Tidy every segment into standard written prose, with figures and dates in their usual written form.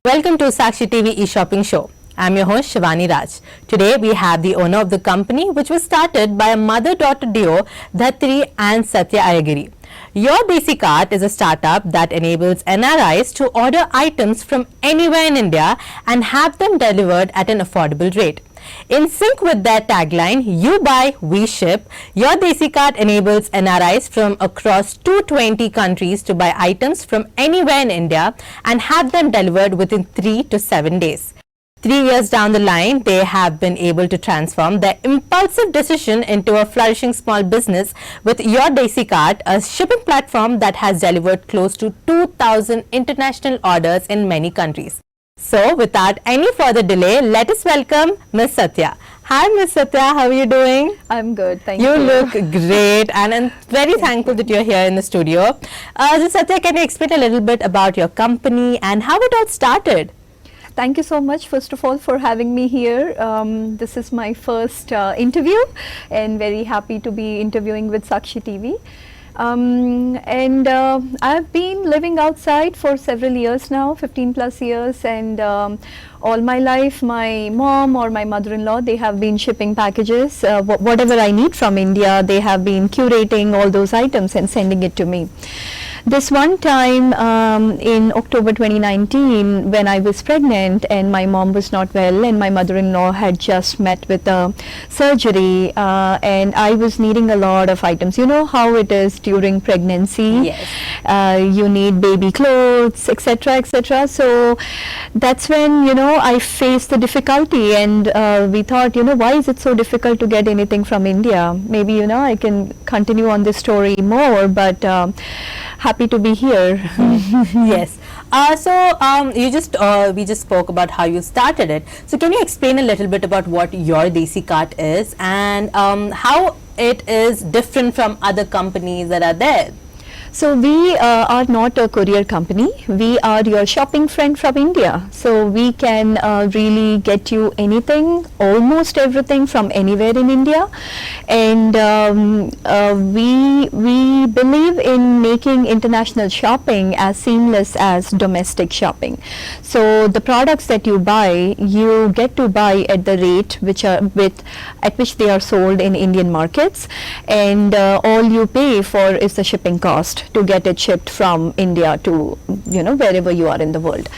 Welcome to Sakshi TV e-shopping show. I'm your host Shivani Raj. Today we have the owner of the company which was started by a mother-daughter duo, Dhatri and Satya Ayyagari. YourDesiCart is a startup that enables NRIs to order items from anywhere in India and have them delivered at an affordable rate. In sync with their tagline, "You buy, we ship," YourDesiCart enables NRIs from across 220 countries to buy items from anywhere in India and have them delivered within 3 to 7 days. 3 years down the line, they have been able to transform their impulsive decision into a flourishing small business with YourDesiCart, a shipping platform that has delivered close to 2,000 international orders in many countries. So, without any further delay, let us welcome Ms. Satya. Hi, Ms. Satya. How are you doing? I'm good, thank you. You look great, and I'm very thankful that you're here in the studio. So, Satya, can you explain a little bit about your company and how it all started? Thank you so much, first of all, for having me here. This is my first interview, and very happy to be interviewing with Sakshi TV. I've been living outside for several years now, 15 plus years, and all my life my mom or my mother-in-law, they have been shipping packages, whatever I need from India, they have been curating all those items and sending it to me. This one time in October 2019, when I was pregnant and my mom was not well and my mother-in-law had just met with a surgery, and I was needing a lot of items. You know how it is during pregnancy. Yes. You need baby clothes, etc., etc. So that's when, you know, I faced the difficulty, and we thought, you know, why is it so difficult to get anything from India? Maybe, you know, I can continue on this story more, but happy to be here. Yes. We just spoke about how you started it. So can you explain a little bit about what YourDesiCart is and how it is different from other companies that are there? So we are not a courier company. We are your shopping friend from India. So we can really get you anything, almost everything from anywhere in India. And we believe in making international shopping as seamless as domestic shopping. So the products that you buy, you get to buy at the rate at which they are sold in Indian markets, and all you pay for is the shipping cost to get it shipped from India to, you know, wherever you are in the world.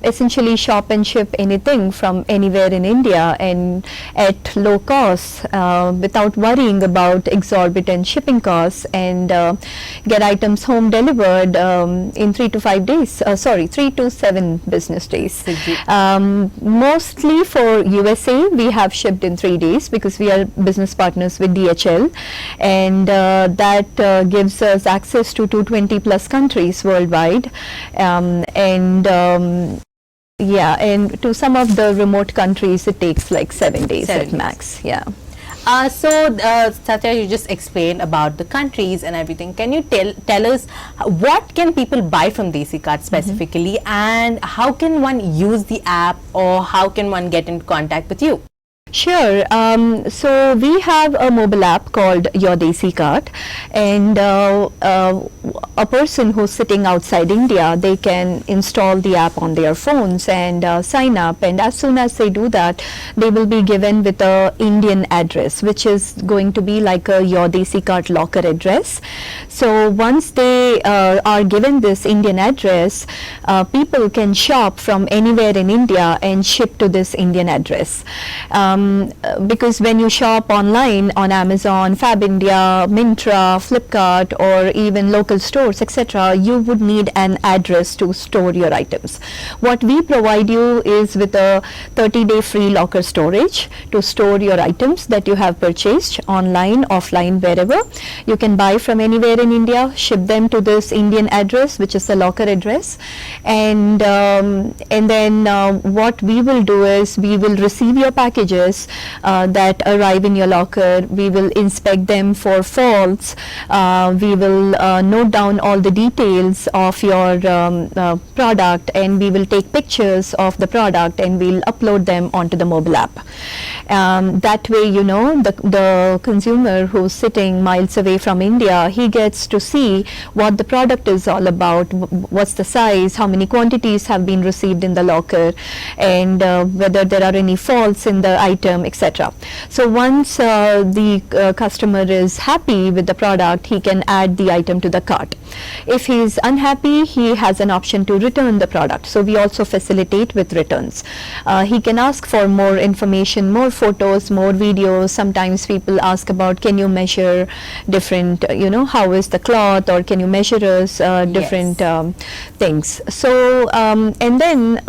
Essentially shop and ship anything from anywhere in India and at low cost, without worrying about exorbitant shipping costs, and get items home delivered in 3 to 5 days, 3 to 7 business days. Mostly for USA, we have shipped in 3 days because we are business partners with DHL, and that gives us access to 220 plus countries worldwide, and to some of the remote countries it takes like 7 days at max. Yeah. Satya, you just explained about the countries and everything. Can you tell us what can people buy from DesiCart specifically, and how can one use the app, or how can one get in contact with you? Sure. So we have a mobile app called YourDesiCart, and a person who's sitting outside India, they can install the app on their phones and sign up, and as soon as they do that, they will be given with a Indian address, which is going to be like a YourDesiCart locker address. So once they are given this Indian address, people can shop from anywhere in India and ship to this Indian address. Because when you shop online on Amazon, Fab India, Myntra, Flipkart, or even local stores, etc., you would need an address to store your items. What we provide you is with a 30-day free locker storage to store your items that you have purchased online, offline, wherever. You can buy from anywhere in India, ship them to this Indian address, which is the locker address, and then what we will do is we will receive your packages purchase that arrive in your locker. We will inspect them for faults. We will note down all the details of your product, and we will take pictures of the product and we'll upload them onto the mobile app. That way, you know, the consumer who's sitting miles away from India, he gets to see what the product is all about, what's the size, how many quantities have been received in the locker, and whether there are any faults in the item, etc. So once the customer is happy with the product, he can add the item to the cart. If he is unhappy, he has an option to return the product. So we also facilitate with returns. He can ask for more information, more photos, more videos. Sometimes people ask about, can you measure different, you know, how is the cloth, or can you measure us different things. So and then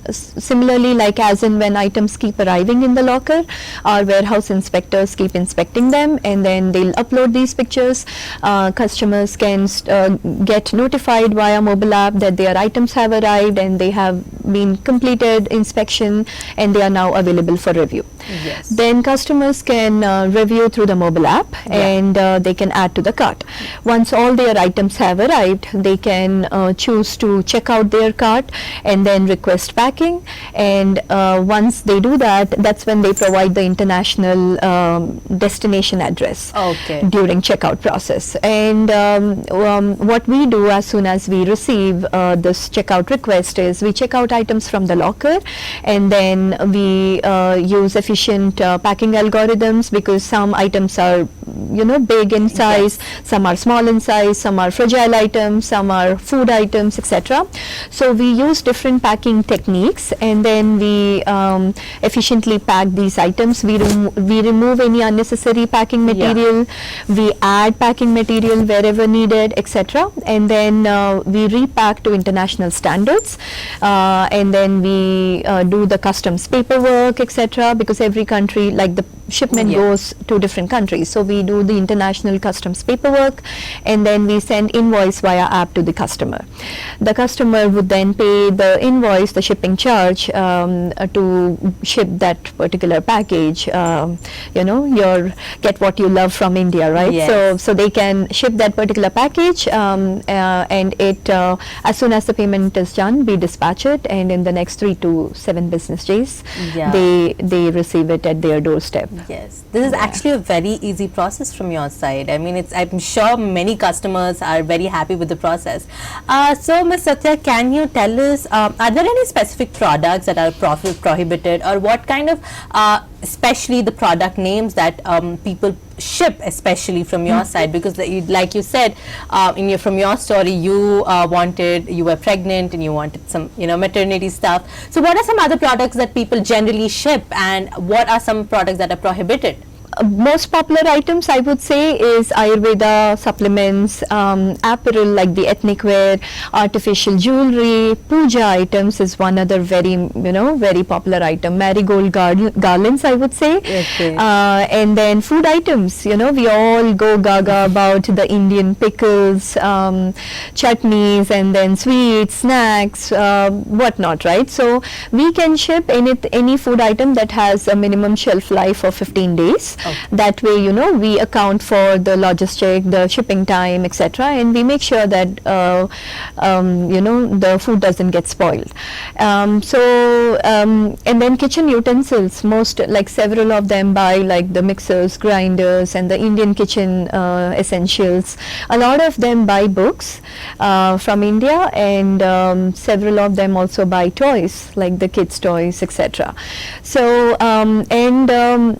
similarly, like as and when items keep arriving in the locker, our warehouse inspectors keep inspecting them, and then they'll upload these pictures. Customers can get notified via mobile app that their items have arrived and they have been completed inspection and they are now available for review. Yes. Then customers can review through the mobile app, and they can add to the cart. Once all their items have arrived, they can choose to check out their cart and then request packing, and once they do that, that's when they provide the international destination address during checkout process. And what we do as soon as we receive this checkout request is we check out items from the locker, and then we use efficient packing algorithms, because some items are, you know, big in size, some are small in size, some are fragile items, some are food items, etc. So we use different packing techniques, and then we efficiently pack these items. We remove any unnecessary packing material, we add packing material wherever needed, etc. And then we repack to international standards, and then we do the customs paperwork, etc. Because every country, like the shipment goes to different countries, so we do the international customs paperwork, and then we send invoice via app to the customer. The customer would then pay the invoice, the shipping charge, to ship that particular package. You know, your get what you love from India, right? Yes. So they can ship that particular package, and it as soon as the payment is done, we dispatch it, and in the next 3 to 7 business days, they receive it at their doorstep. Yes, this is actually a very easy process from your side. I mean, I'm sure many customers are very happy with the process. So, Ms. Satya, can you tell us, are there any specific products that are prohibited, or what kind of, especially the product names that people ship, especially from your side? Because like you said, from your story, you were pregnant and you wanted some, you know, maternity stuff. So what are some other products that people generally ship, and what are some products that are prohibited? Most popular items, I would say, is Ayurveda supplements, apparel like the ethnic wear, artificial jewelry, puja items is one other very popular item. Marigold garlands, I would say. And then food items, you know, we all go gaga about the Indian pickles, chutneys, and then sweets, snacks, whatnot, right? So we can ship any food item that has a minimum shelf life of 15 days. That way, you know, we account for the logistic, the shipping time, etc., and we make sure that you know, the food doesn't get spoiled. And then kitchen utensils, several of them buy like the mixers, grinders, and the Indian kitchen essentials. A lot of them buy books from India, and several of them also buy toys like the kids' toys, etc. So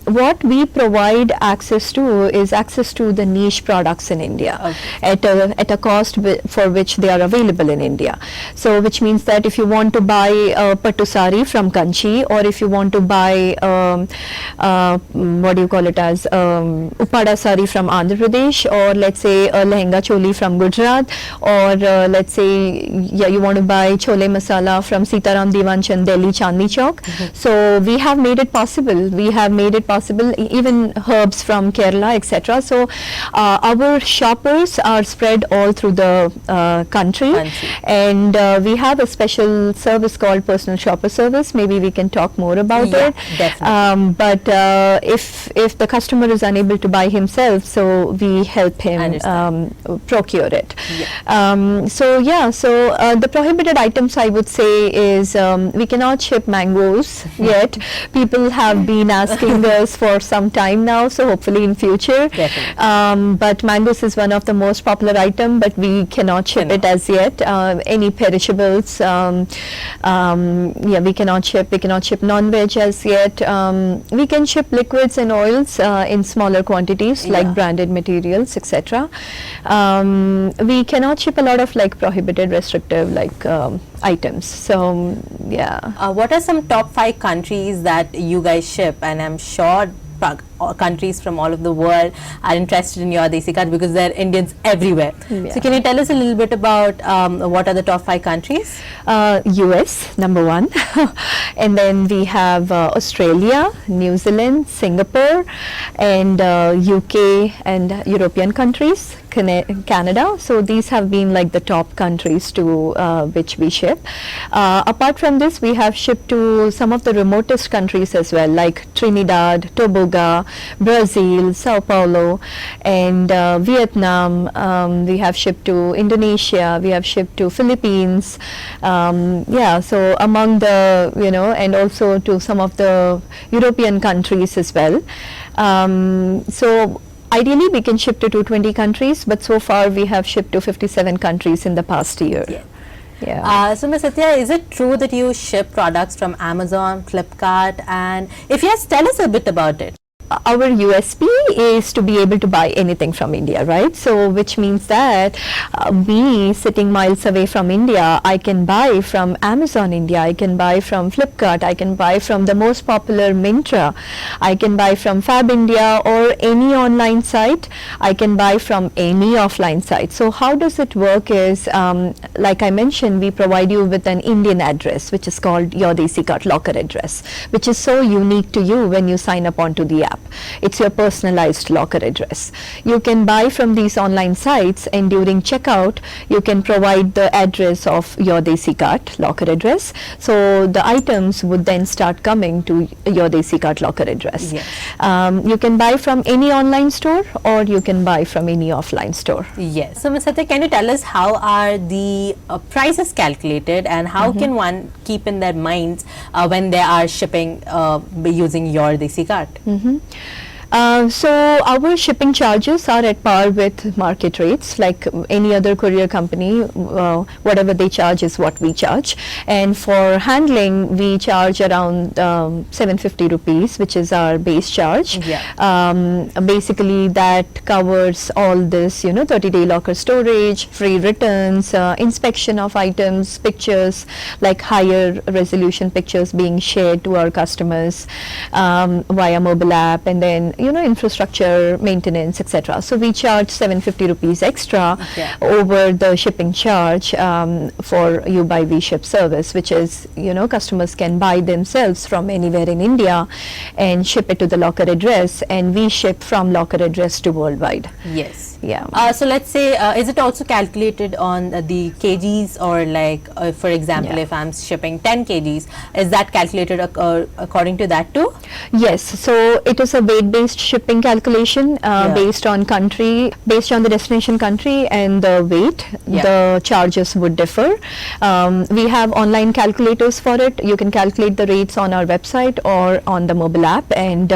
what we provide access to is access to the niche products in India at a cost for which they are available in India. So which means that if you want to buy a pattu sari from Kanchi, or if you want to buy what do you call it as upada sari from Andhra Pradesh, or let's say a lehenga choli from Gujarat, or let's say you want to buy chole masala from Sitaram Divanchand, Delhi, Chandni Chowk. So we have made it possible. We have made it possible. Even even herbs from Kerala, etc. So our shoppers are spread all through the country, and we have a special service called personal shopper service. Maybe we can talk more about it. Definitely. But if the customer is unable to buy himself, so we help him procure it. So the prohibited items, I would say, is we cannot ship mangoes yet. People have been asking us for some time now, so hopefully in future. But mangoes is one of the most popular item, but we cannot ship it as yet. Any perishables, we cannot ship. We cannot ship non-veg as yet. We can ship liquids and oils in smaller quantities, like branded materials, etc. We cannot ship a lot of like prohibited, restrictive like items. So what are some top 5 countries that you guys ship? And I'm sure countries from all over the world are interested in your Desi Cart because there are Indians everywhere. So can you tell us a little bit about what are the top 5 countries? US, number 1. And then we have Australia, New Zealand, Singapore, and UK and European countries, Canada. So these have been like the top countries to which we ship. Apart from this, we have shipped to some of the remotest countries as well, like Trinidad, Tobago, Brazil, Sao Paulo, and Vietnam. We have shipped to Indonesia. We have shipped to Philippines. So among the, and also to some of the European countries as well. So ideally we can ship to 220 countries, but so far we have shipped to 57 countries in the past year. So Ms. Satya, is it true that you ship products from Amazon, Flipkart, and if yes, tell us a bit about it. Our USP is to be able to buy anything from India, right? So which means that me sitting miles away from India, I can buy from Amazon India, I can buy from Flipkart, I can buy from the most popular Myntra, I can buy from Fab India or any online site, I can buy from any offline site. So how does it work is, like I mentioned, we provide you with an Indian address, which is called YourDesiCart locker address, which is so unique to you when you sign up onto the app. It's your personalized locker address. You can buy from these online sites, and during checkout you can provide the address of your YourDesiCart locker address. So the items would then start coming to your YourDesiCart locker address. You can buy from any online store or you can buy from any offline store. Yes. So Ms. Satya, can you tell us how are the prices calculated, and how can one keep in their minds when they are shipping using your YourDesiCart? So our shipping charges are at par with market rates, like any other courier company. Whatever they charge is what we charge, and for handling we charge around 750 rupees, which is our base charge. Basically that covers all this, 30-day locker storage, free returns, inspection of items, pictures, like higher resolution pictures being shared to our customers via mobile app, and then infrastructure maintenance, etc. So we charge 750 rupees extra over the shipping charge for you buy we ship service, which is customers can buy themselves from anywhere in India and ship it to the locker address, and we ship from locker address to worldwide. So let's say, is it also calculated on the kgs, or like for example if I'm shipping 10 kgs, is that calculated according to that too? Yes, so it is a weight based shipping calculation based on country, based on the destination country and the weight. The charges would differ. We have online calculators for it. You can calculate the rates on our website or on the mobile app, and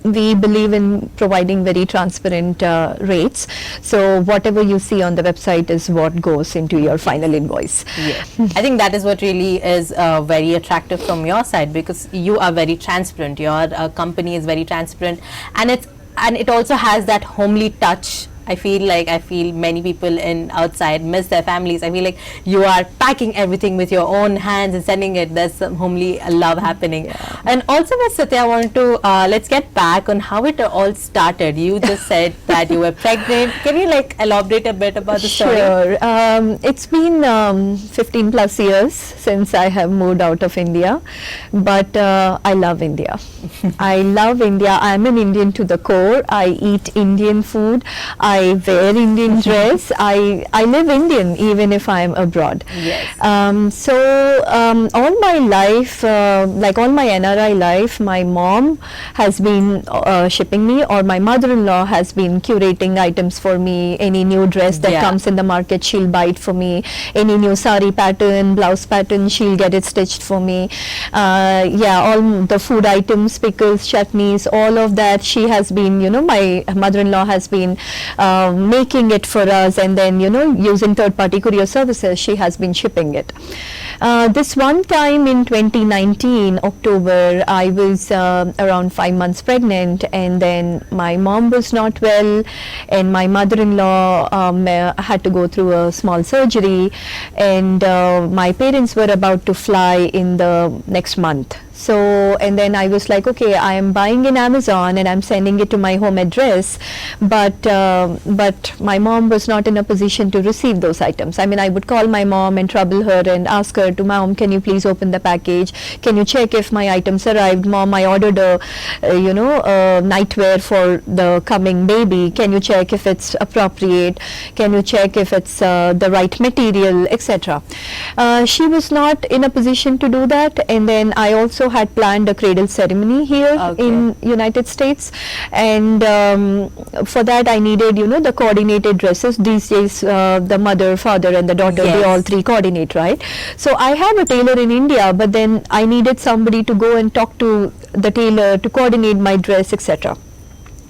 we believe in providing very transparent rates. So whatever you see on the website is what goes into your final invoice. I think that is what really is very attractive from your side, because you are very transparent. Your company is very transparent, and it also has that homely touch I feel many people in outside miss their families. I feel like you are packing everything with your own hands and sending it. There's some homely love happening. Yeah. And also, Ms. Satya, I want to let's get back on how it all started. You just said that you were pregnant. Can you like elaborate a bit about the story? Sure. It's been 15 plus years since I have moved out of India, but I love India. I love India. I'm an Indian to the core. I eat Indian food. I wear Indian dress. I live Indian even if I'm abroad. Yes. All my life, like all my NRI life, my mom has been shipping me, or my mother-in-law has been curating items for me. Any new dress that comes in the market, she'll buy it for me. Any new sari pattern, blouse pattern, she'll get it stitched for me. All the food items, pickles, chutneys, all of that, she has been, my mother-in-law has been making it for us, and then using third-party courier services, she has been shipping it. This one time in 2019 October, I was around 5 months pregnant, and then my mom was not well, and my mother-in-law had to go through a small surgery, and my parents were about to fly in the next month. So, and then I was like, okay, I am buying in Amazon and I'm sending it to my home address, but my mom was not in a position to receive those items. I mean, I would call my mom and trouble her and ask her to, Mom, can you please open the package? Can you check if my items arrived? Mom, I ordered a nightwear for the coming baby. Can you check if it's appropriate? Can you check if it's the right material, etc. She was not in a position to do that, and then I also had planned a cradle ceremony here in United States, and for that I needed the coordinated dresses. These days the mother, father and the daughter, they all three coordinate, right? So I have a tailor in India, but then I needed somebody to go and talk to the tailor to coordinate my dress, etc.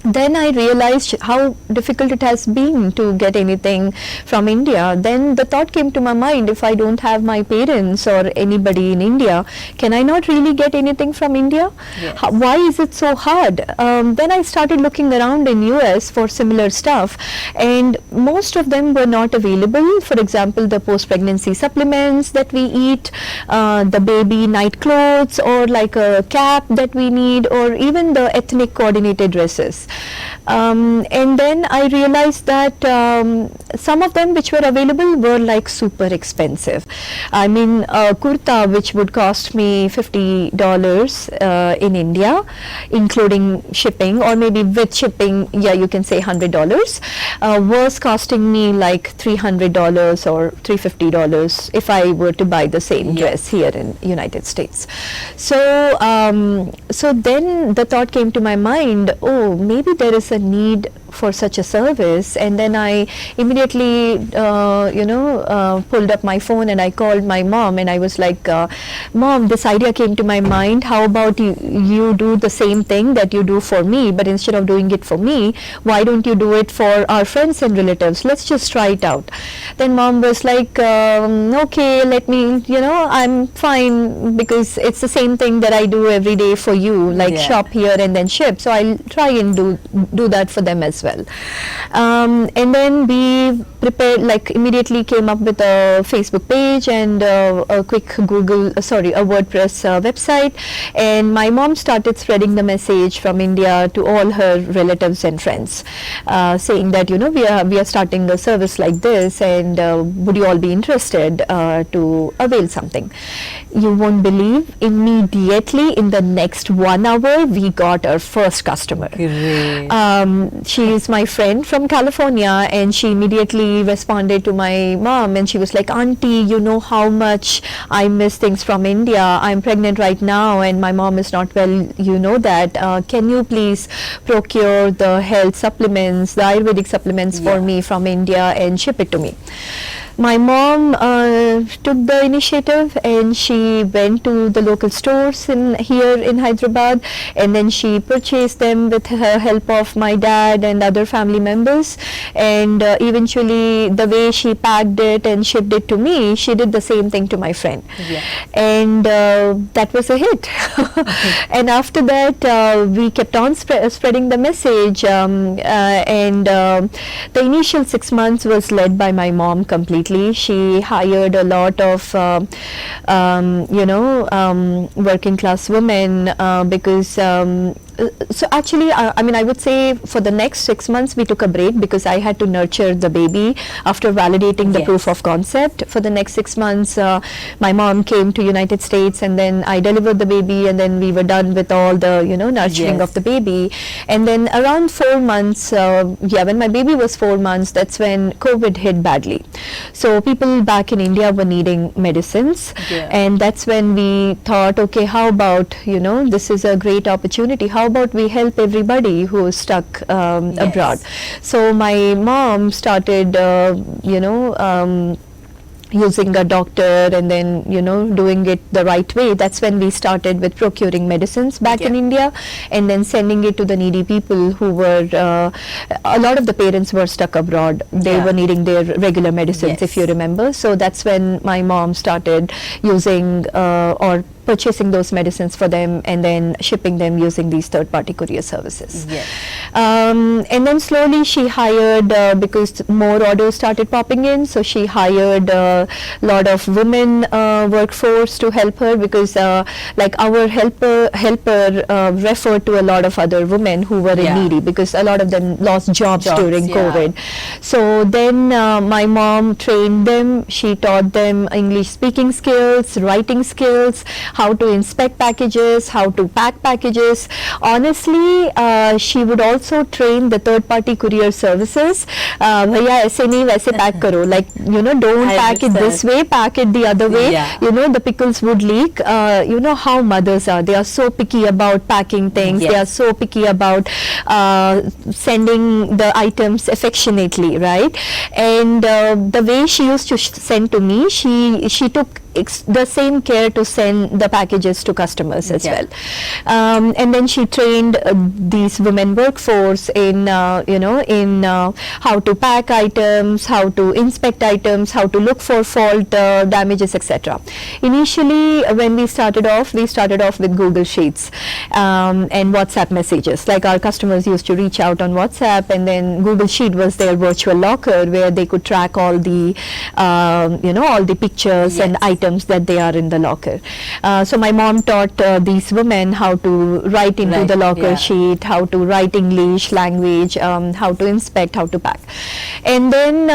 Then I realized how difficult it has been to get anything from India. Then the thought came to my mind, if I don't have my parents or anybody in India, can I not really get anything from India? Yes. Why is it so hard? Then I started looking around in US for similar stuff, and most of them were not available. For example, the post-pregnancy supplements that we eat, the baby night clothes, or like a cap that we need, or even the ethnic coordinated dresses. And then I realized that some of them which were available were like super expensive. I mean, a kurta which would cost me $50 in India, including shipping, or maybe with shipping, you can say $100, was costing me like $300 or $350 if I were to buy the same dress here in United States. So, so then the thought came to my mind, oh, maybe there is a need for such a service. And then I immediately pulled up my phone and I called my mom, and I was like, Mom, this idea came to my mind. How about you do the same thing that you do for me, but instead of doing it for me, why don't you do it for our friends and relatives? Let's just try it out. Then Mom was like, okay, let me, I'm fine, because it's the same thing that I do every day for you, like shop here and then ship. So I'll try and do that for them as well. And then we prepared, like immediately came up with a Facebook page and a quick a WordPress website, and my mom started spreading the message from India to all her relatives and friends, saying that we are starting a service like this, and would you all be interested to avail something. You won't believe, immediately in the next 1 hour we got our first customer. She is my friend from California, and she immediately responded to my mom, and she was like, Auntie, you know how much I miss things from India. I'm pregnant right now and my mom is not well, you know that. Can you please procure the health supplements, the Ayurvedic supplements for me from India and ship it to me? My mom took the initiative and she went to the local stores here in Hyderabad, and then she purchased them with her help of my dad and other family members, and eventually the way she packed it and shipped it to me, she did the same thing to my friend. Yeah. And that was a hit. And after that we kept on spreading the message, and the initial 6 months was led by my mom completely. She hired a lot of working class women, because so actually I mean, I would say for the next 6 months we took a break because I had to nurture the baby after validating the Yes. proof of concept. For the next 6 months my mom came to United States, and then I delivered the baby, and then we were done with all the nurturing Yes. of the baby. And then around 4 months, when my baby was 4 months, that's when COVID hit badly. So people back in India were needing medicines, Yeah. and that's when we thought, okay, how about this is a great opportunity. How about we help everybody who is stuck abroad? So my mom started, using a doctor, and then doing it the right way. That's when we started with procuring medicines back in Yeah. India, and then sending it to the needy people who were a lot of the parents were stuck abroad. They Yeah. were needing their regular medicines, if Yes. you remember. So that's when my mom started using or purchasing those medicines for them, and then shipping them using these third-party courier services. Yes. And then slowly she hired, because more orders started popping in, so she hired a lot of women workforce to help her, because like our helper referred to a lot of other women who were Yeah. needy, because a lot of them lost jobs during yeah. COVID. So then my mom trained them. She taught them English speaking skills, writing skills, how to inspect packages, how to pack packages. Honestly, she would also train the third-party courier services. Bhaiya aise nahi waise pack karo. Like don't I pack it this way, pack it the other way. Yeah. The pickles would leak. You know how mothers are. They are so picky about packing things. Yes. They are so picky about sending the items affectionately, right? And the way she used to send to me, she took the same care to send the packages to customers as Yeah. well. And then she trained these women workforce in how to pack items, how to inspect items, how to look for fault damages, etc. Initially, when we started off with Google Sheets and WhatsApp messages. Like our customers used to reach out on WhatsApp, and then Google Sheet was their virtual locker where they could track all the all the pictures and Yes. items that they are in the locker. So my mom taught these women how to write into Right, the locker yeah. sheet, how to write English language, how to inspect, how to pack. And then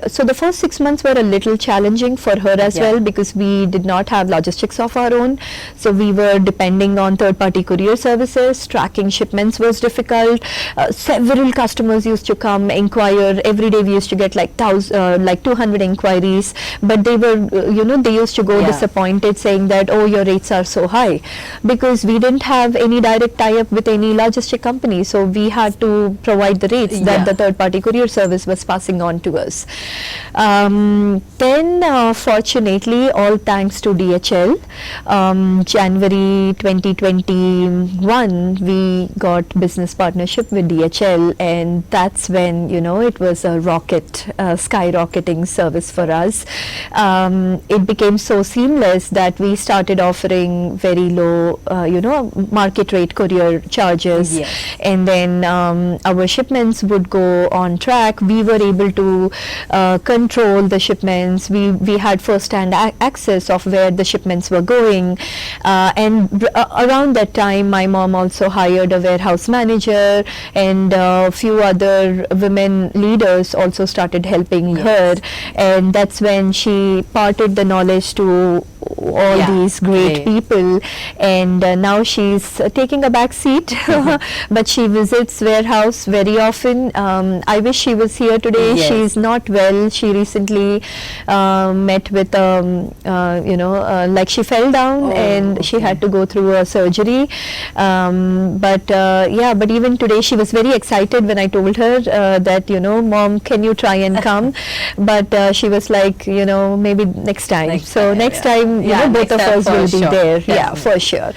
so the first 6 months were a little challenging for her as Yeah. well, because we did not have logistics of our own. So we were depending on third-party courier services. Tracking shipments was difficult. Several customers used to come, inquire. Every day we used to get like 200 inquiries, but they were, they used to go Yeah. disappointed, saying that, oh, your rates are so high, because we didn't have any direct tie-up with any logistic company. So we had to provide the rates that Yeah. the third-party courier service was passing on to us. Then fortunately, all thanks to DHL, January 2021, we got business partnership with DHL, and that's when, it was a skyrocketing service for us. It became so seamless that we started offering very low, market rate courier charges. Yes. And then our shipments would go on track. We were able to control the shipments. We had first-hand access of where the shipments were going. And around that time, my mom also hired a warehouse manager, and a few other women leaders also started helping Yes. her. And that's when she parted the knowledge to all Yeah, these great great. people, and now she's taking a back seat, but she visits warehouse very often. I wish she was here today. Yes. She's not well. She recently met with like she fell down Oh, and she okay. had to go through a surgery. But even today she was very excited when I told her that, Mom, can you try and come? But she was like, maybe next time. Next So time, next yeah. time, Yeah, both next of time us for will be sure, there. Yeah, definitely. for sure.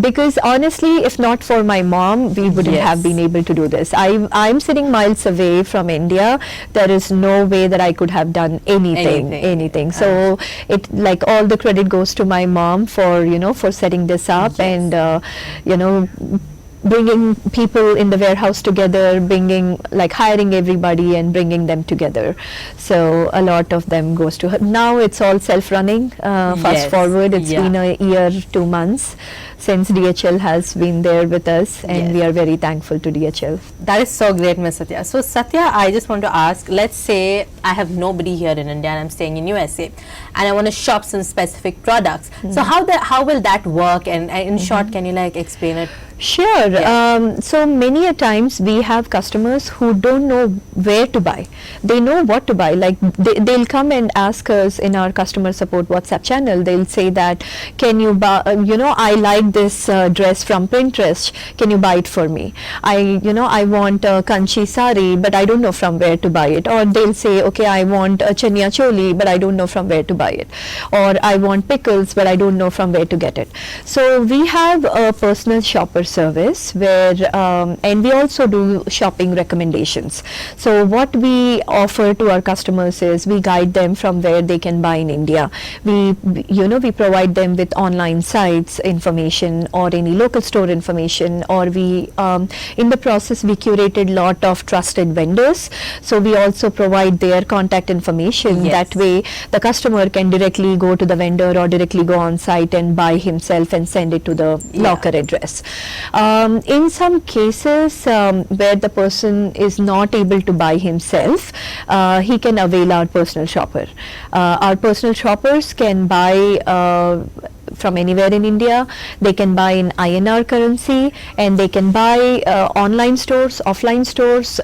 Because honestly, if not for my mom, we wouldn't Yes. have been able to do this. I'm sitting miles away from India. There is no way that I could have done anything. So it, like, all the credit goes to my mom for for setting this up. Yes. And bringing people in the warehouse together, hiring everybody and bringing them together. So a lot of them goes to her. Now it's all self-running. Fast Yes. forward, it's Yeah. been a year, 2 months since DHL has been there with us, and Yes. we are very thankful to DHL. That is so great, Miss Satya. So Satya, I just want to ask, let's say I have nobody here in India and I'm staying in USA and I want to shop some specific products. So how will that work? And in short, can you explain it? Sure. Yeah. So many a times we have customers who don't know where to buy. They know what to buy. Like they'll come and ask us in our customer support WhatsApp channel. They'll say that, can you buy? I like this dress from Pinterest. Can you buy it for me? I want a kanchi sari, but I don't know from where to buy it. Or they'll say, okay, I want a chania choli, but I don't know from where to buy it. Or I want pickles, but I don't know from where to get it. So we have a personal shopper service where and we also do shopping recommendations. So what we offer to our customers is we guide them from where they can buy in India. We provide them with online sites information or any local store information, or we in the process we curated lot of trusted vendors. So we also provide their contact information. Yes. That way the customer can directly go to the vendor or directly go on site and buy himself and send it to the locker address. In some cases where the person is not able to buy himself, he can avail our personal shopper. Our personal shoppers can buy from anywhere in India. They can buy in INR currency, and they can buy online stores, offline stores,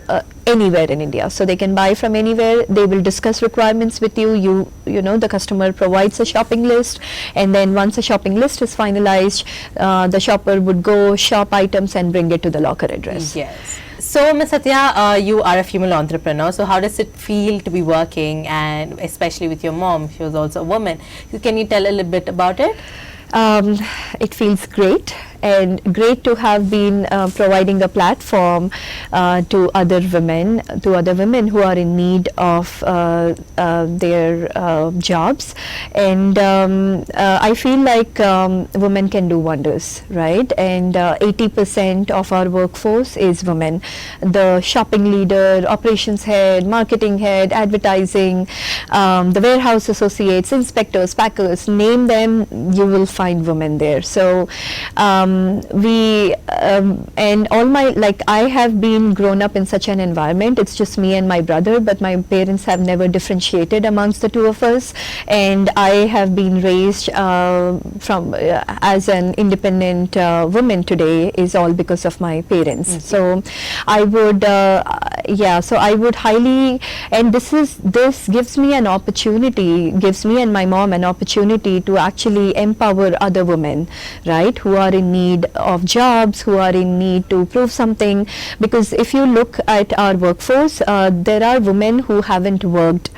anywhere in India. So they can buy from anywhere. They will discuss requirements with you. The customer provides a shopping list, and then once a shopping list is finalized, the shopper would go shop items and bring it to the locker address. Yes. So, Ms. Satya, you are a female entrepreneur. So, how does it feel to be working, and especially with your mom? She was also a woman. So can you tell a little bit about it? It feels great, and great to have been providing a platform to other women who are in need of their jobs. And I feel like women can do wonders, right? And 80% of our workforce is women. The shopping leader, operations head, marketing head, advertising, the warehouse associates, inspectors, packers, name them, you will find women there. So and all my, I have been grown up in such an environment. It's just me and my brother, but my parents have never differentiated amongst the two of us, and I have been raised from as an independent woman today is all because of my parents. Okay. So I would so I would highly, and this gives me an opportunity, gives me and my mom an opportunity to actually empower other women, right, who are in need of jobs, who are in need to prove something. Because if you look at our workforce, there are women who haven't worked,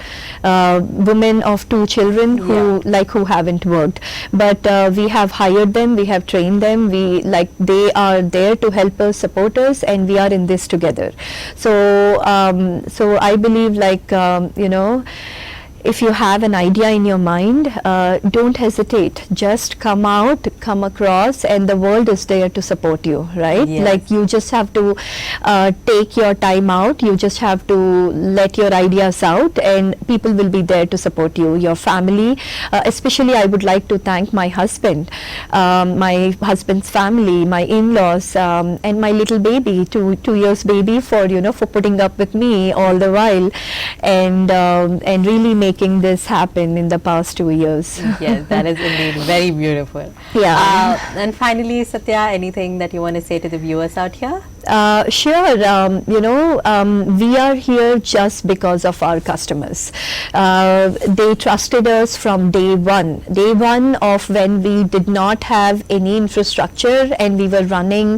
women of 2 children who haven't worked, but we have hired them, we have trained them, they are there to help us, support us, and we are in this together. So I believe, if you have an idea in your mind, don't hesitate. Just come out, come across, and the world is there to support you, right? Yes. You just have to take your time out. You just have to let your ideas out, and people will be there to support you, your family. Especially, I would like to thank my husband, my husband's family, my in-laws, and my little baby, two years baby, for putting up with me all the while, and really making this happen in the past 2 years. Yes, that is indeed very beautiful. Yeah. And finally, Satya, anything that you want to say to the viewers out here? Sure. We are here just because of our customers. They trusted us from day one of when we did not have any infrastructure and we were running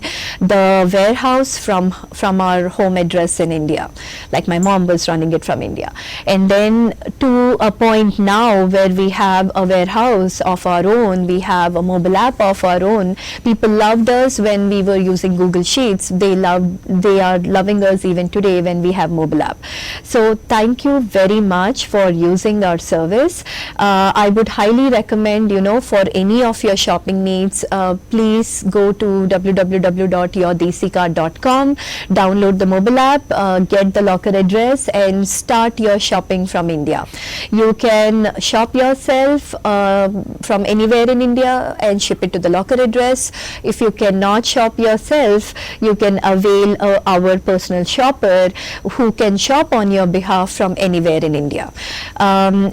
the warehouse from our home address in India. Like my mom was running it from India. And then to a point now where we have a warehouse of our own, we have a mobile app of our own. People loved us when we were using Google Sheets. They are loving us even today when we have mobile app. So thank you very much for using our service. I would highly recommend, for any of your shopping needs, please go to www.yourdesicart.com, download the mobile app, get the locker address and start your shopping from India. You can shop yourself from anywhere in India and ship it to the locker address. If you cannot shop yourself, you can avail our personal shopper who can shop on your behalf from anywhere in India.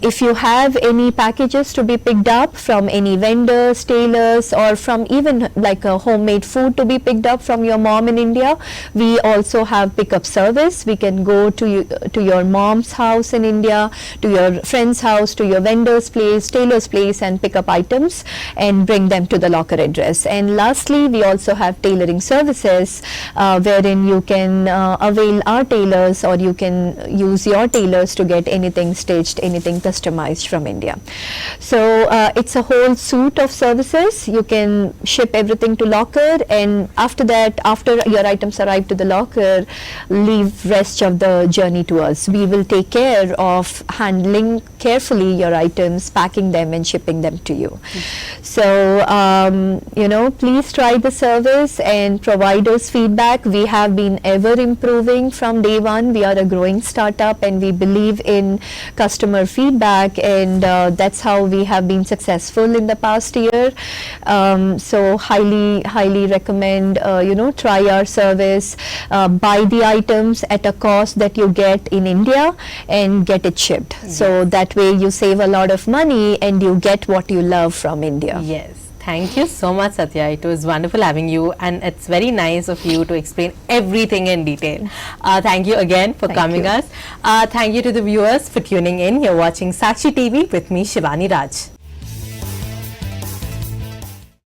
If you have any packages to be picked up from any vendors, tailors, or from even like a homemade food to be picked up from your mom in India, we also have pickup service. We can go to your mom's house in India, to your friend's house, to your vendor's place, tailor's place, and pick up items and bring them to the locker address. And lastly, we also have tailoring services wherein you can avail our tailors, or you can use your tailors to get anything stitched, anything customized from India. So it's a whole suite of services. You can ship everything to locker, and after that, after your items arrive to the locker, leave rest of the journey to us. We will take care of handling carefully your items, packing them and shipping them to you. So please try the service and provide us feedback. We have been ever improving from day one. We are a growing startup and we believe in customer feedback, and that's how we have been successful in the past year. So highly recommend try our service, buy the items at a cost that you get in India and get it shipped. So that way you save a lot of money and you get what you love from India. Yes. Thank you so much, Satya. It was wonderful having you, and it's very nice of you to explain everything in detail. Thank you again for coming us. Thank you to the viewers for tuning in. You're watching Sakshi TV with me, Shivani Raj.